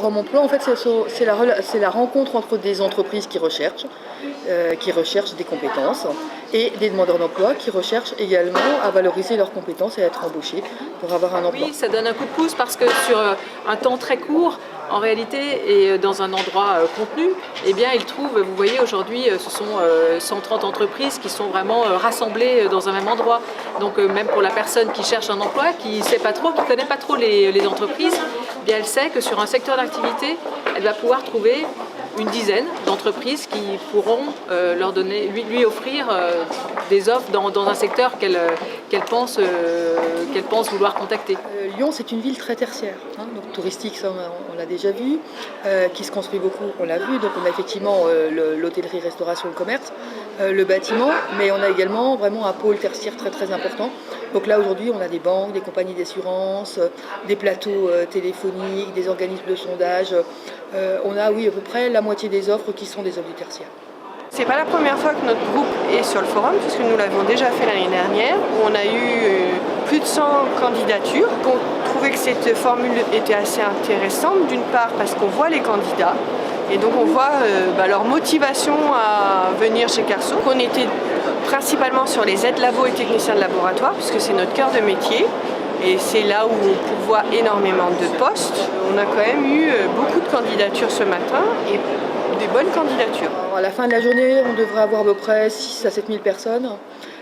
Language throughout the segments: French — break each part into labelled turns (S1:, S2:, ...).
S1: Forum Emploi, en fait, c'est la rencontre entre des entreprises qui recherchent des compétences, et des demandeurs d'emploi qui recherchent également à valoriser leurs compétences et à être embauchés pour avoir un emploi.
S2: Oui, ça donne un coup de pouce parce que sur un temps très court, en réalité, et dans un endroit contenu, eh bien, ils trouvent, vous voyez, aujourd'hui, ce sont 130 entreprises qui sont vraiment rassemblées dans un même endroit. Donc, même pour la personne qui cherche un emploi, qui sait pas trop, qui connaît pas trop les entreprises, eh bien, elle sait que sur un secteur d'activité, elle va pouvoir trouver une dizaine d'entreprises qui pourront lui offrir des offres dans un secteur qu'elle pense vouloir contacter.
S1: Lyon, c'est une ville très tertiaire, hein, donc touristique, ça on l'a déjà vu, qui se construit beaucoup, on l'a vu, donc on a effectivement l'hôtellerie, restauration, le commerce, le bâtiment, mais on a également vraiment un pôle tertiaire très très important. Donc là aujourd'hui on a des banques, des compagnies d'assurance, des plateaux téléphoniques, des organismes de sondage. On a oui à peu près la moitié des offres qui sont des offres du tertiaire.
S3: C'est pas la première fois que notre groupe est sur le forum, puisque nous l'avons déjà fait l'année dernière, où on a eu plus de 100 candidatures. On trouvait que cette formule était assez intéressante, d'une part parce qu'on voit les candidats, et donc on voit leur motivation à venir chez Carso. On était principalement sur les aides labo et techniciens de laboratoire, puisque c'est notre cœur de métier. Et c'est là où on pourvoit énormément de postes. On a quand même eu beaucoup de candidatures ce matin et des bonnes candidatures.
S1: Alors, à la fin de la journée, on devrait avoir à peu près 6 à 7 000 personnes.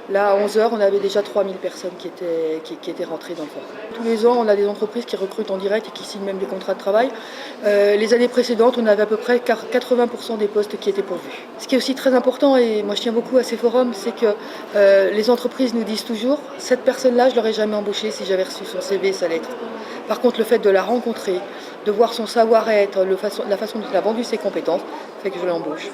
S1: Là, à 11 h, on avait déjà 3 000 personnes qui étaient rentrées dans le forum. Tous les ans, on a des entreprises qui recrutent en direct et qui signent même des contrats de travail. Les années précédentes, on avait à peu près 80% des postes qui étaient pourvus. Ce qui est aussi très important, et moi je tiens beaucoup à ces forums, c'est que les entreprises nous disent toujours « cette personne-là, je ne l'aurais jamais embauchée si j'avais reçu son CV et sa lettre ». Par contre, le fait de la rencontrer, de voir son savoir-être, la façon dont elle a vendu ses compétences, fait que je l'embauche.